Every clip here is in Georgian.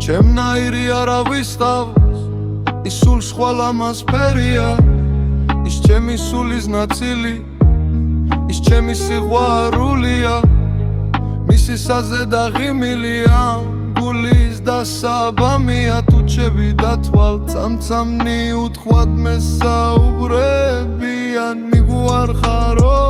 ჩემნაირი არავის ყავს ის სულ სხვა ლამაზფერია ის ჩემი სულის ნაწილი ის ჩემი სიყვარულია მისი საზედა ღიმილია გულის და საბამია თუჩები და თვალწამწამნი უთხვად მესაუბრებიან მიგვარხარო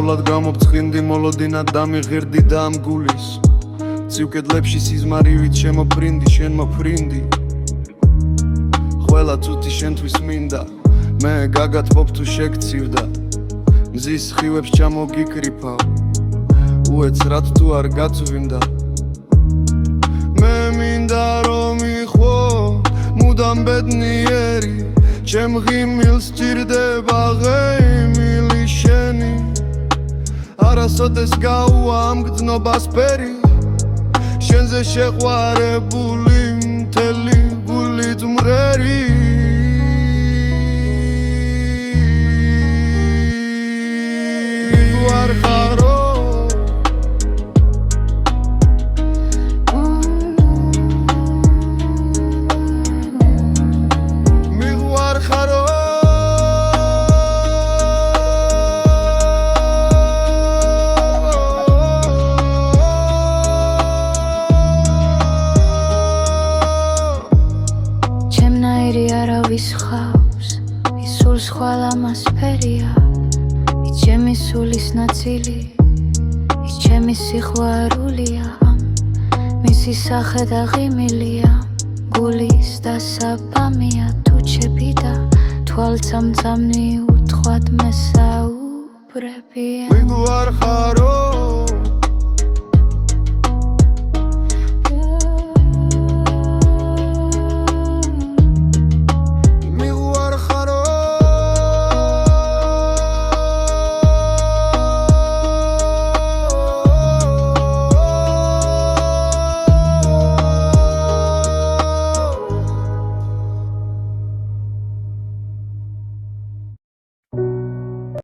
ხულად გამოფწინდი მოლოდინად დამიღერდი და ამ გულის ცივკედლებში სიზმარივით შემოფრინდი შენ მოფრინდი ყველა წუთი შენთვის მინდა მე გაგათბობ თუ შეგცივდა მზის ხივებს ჩამოგიკრიფავ უეცრად თუ არ გაწვიმდა მე მინდა რომ იყო მუდამ ბედნიერი ჩემ ღიმილს ჭირდება ღიმილი შენი არასოდეს გაუვა ამ გრძნობას ფერი შენზე შეყვარებული მთელი გულით მღერი მიგვარხარო მიგვარხარო არავის ხავს ის სულ სხვა ლამაზფერია ის ჩემი სულის ნაწილი ის ჩემი სიყვარულია მისი სახე და ღიმილია გულის და საბამია თუჩები და თვალწამწამნი უთხვად მესაუბრებიან მიგვარხარო